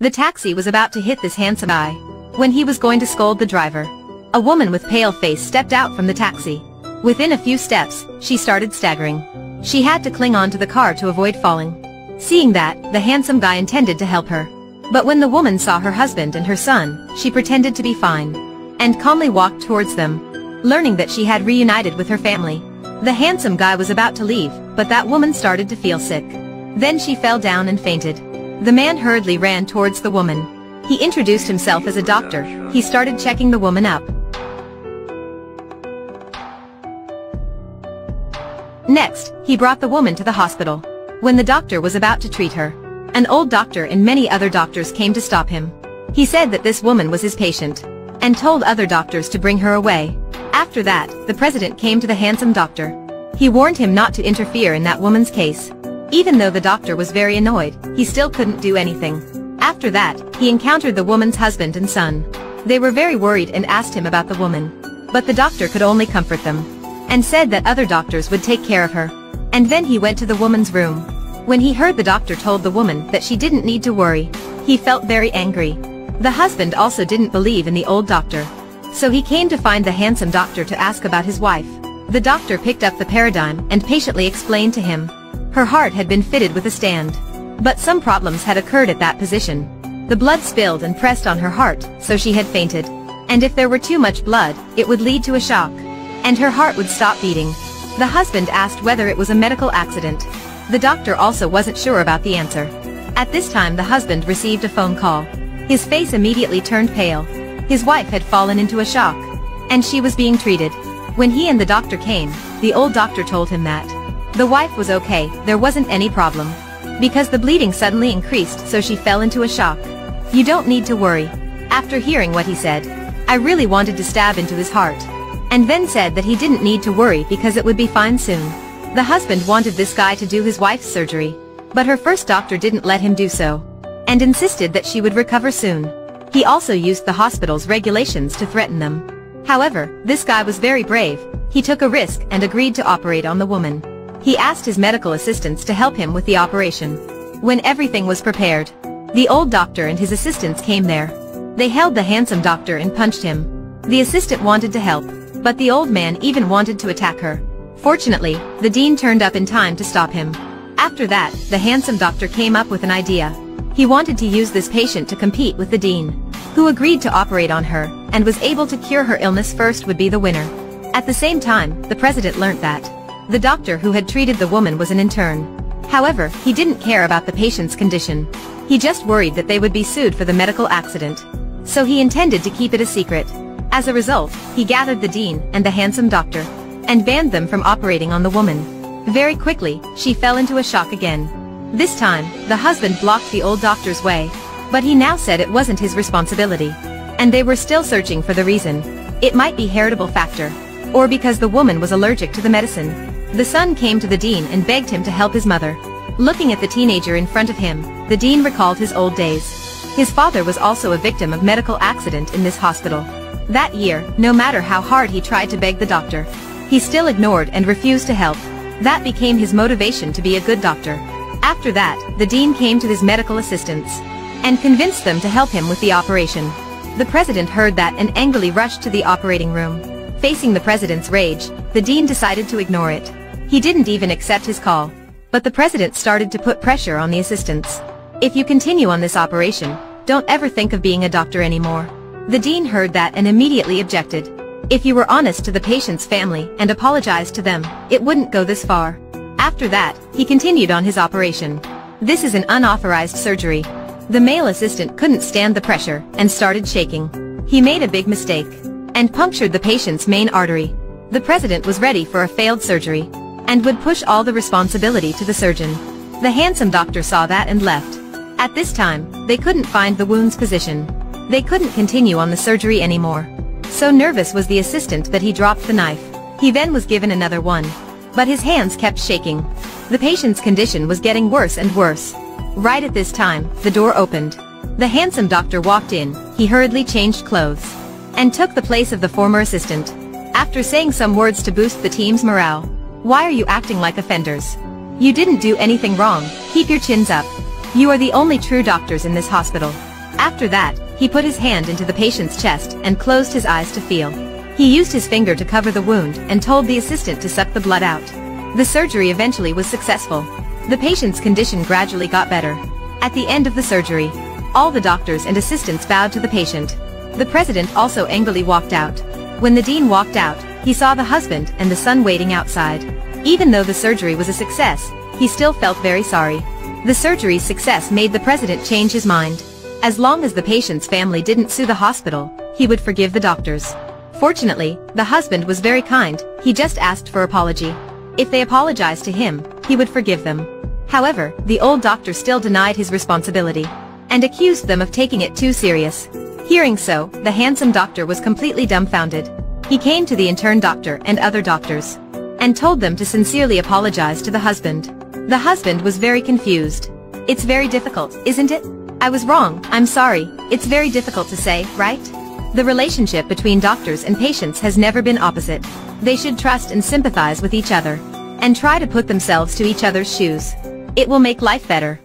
The taxi was about to hit this handsome guy when he was going to scold the driver. A woman with pale face stepped out from the taxi. Within a few steps, she started staggering. She had to cling on to the car to avoid falling. Seeing that, the handsome guy intended to help her. But when the woman saw her husband and her son, she pretended to be fine and calmly walked towards them, learning that she had reunited with her family. The handsome guy was about to leave, but that woman started to feel sick. Then she fell down and fainted. The man hurriedly ran towards the woman. He introduced himself as a doctor. He started checking the woman up. Next, he brought the woman to the hospital. When the doctor was about to treat her, an old doctor and many other doctors came to stop him. He said that this woman was his patient, and told other doctors to bring her away. After that, the president came to the handsome doctor. He warned him not to interfere in that woman's case. Even though the doctor was very annoyed, he still couldn't do anything. After that, he encountered the woman's husband and son. They were very worried and asked him about the woman. But the doctor could only comfort them, and said that other doctors would take care of her. And then he went to the woman's room. When he heard the doctor told the woman that she didn't need to worry, he felt very angry. The husband also didn't believe in the old doctor. So he came to find the handsome doctor to ask about his wife. The doctor picked up the paradigm and patiently explained to him. Her heart had been fitted with a stand. But some problems had occurred at that position. The blood spilled and pressed on her heart, so she had fainted. And if there were too much blood, it would lead to a shock, and her heart would stop beating. The husband asked whether it was a medical accident. The doctor also wasn't sure about the answer. At this time the husband received a phone call. His face immediately turned pale. His wife had fallen into a shock, and she was being treated. When he and the doctor came, the old doctor told him that the wife was okay, there wasn't any problem, because the bleeding suddenly increased, so she fell into a shock. You don't need to worry. After hearing what he said, I really wanted to stab into his heart, and then said that he didn't need to worry because it would be fine soon. The husband wanted this guy to do his wife's surgery, but her first doctor didn't let him do so, and insisted that she would recover soon. He also used the hospital's regulations to threaten them. However, this guy was very brave. He took a risk and agreed to operate on the woman. He asked his medical assistants to help him with the operation. When everything was prepared, the old doctor and his assistants came there. They held the handsome doctor and punched him. The assistant wanted to help, but the old man even wanted to attack her. Fortunately, the dean turned up in time to stop him. After that, the handsome doctor came up with an idea. He wanted to use this patient to compete with the dean, who agreed to operate on her, and was able to cure her illness first would be the winner. At the same time, the president learnt that the doctor who had treated the woman was an intern. However, he didn't care about the patient's condition. He just worried that they would be sued for the medical accident. So he intended to keep it a secret. As a result, he gathered the dean and the handsome doctor, and banned them from operating on the woman. Very quickly, she fell into a shock again. This time, the husband blocked the old doctor's way, but he now said it wasn't his responsibility. And they were still searching for the reason. It might be heritable factor, or because the woman was allergic to the medicine. The son came to the dean and begged him to help his mother. Looking at the teenager in front of him, the dean recalled his old days. His father was also a victim of medical accident in this hospital. That year, no matter how hard he tried to beg the doctor, he still ignored and refused to help. That became his motivation to be a good doctor. After that, the dean came to his medical assistants and convinced them to help him with the operation. The president heard that and angrily rushed to the operating room. Facing the president's rage, the dean decided to ignore it. He didn't even accept his call. But the president started to put pressure on the assistants. If you continue on this operation, don't ever think of being a doctor anymore. The dean heard that and immediately objected. If you were honest to the patient's family and apologized to them, it wouldn't go this far. After that, he continued on his operation. This is an unauthorized surgery. The male assistant couldn't stand the pressure and started shaking. He made a big mistake and punctured the patient's main artery. The president was ready for a failed surgery and would push all the responsibility to the surgeon. The handsome doctor saw that and left. At this time, they couldn't find the wound's position. They couldn't continue on the surgery anymore. So nervous was the assistant that he dropped the knife. He then was given another one, but his hands kept shaking. The patient's condition was getting worse and worse. Right at this time, the door opened. The handsome doctor walked in. He hurriedly changed clothes and took the place of the former assistant. After saying some words to boost the team's morale, "Why are you acting like offenders? You didn't do anything wrong, keep your chins up. You are the only true doctors in this hospital. After that, he put his hand into the patient's chest and closed his eyes to feel. He used his finger to cover the wound and told the assistant to suck the blood out. The surgery eventually was successful. The patient's condition gradually got better. At the end of the surgery, all the doctors and assistants bowed to the patient. The president also angrily walked out. When the dean walked out, he saw the husband and the son waiting outside. Even though the surgery was a success, he still felt very sorry. The surgery's success made the president change his mind. As long as the patient's family didn't sue the hospital, he would forgive the doctors. Fortunately, the husband was very kind, he just asked for apology. If they apologized to him, he would forgive them. However, the old doctor still denied his responsibility and accused them of taking it too serious. Hearing so, the handsome doctor was completely dumbfounded. He came to the intern doctor and other doctors and told them to sincerely apologize to the husband. The husband was very confused. It's very difficult, isn't it? I was wrong, I'm sorry. It's very difficult to say, right? The relationship between doctors and patients has never been opposite. They should trust and sympathize with each other and try to put themselves to each other's shoes. It will make life better.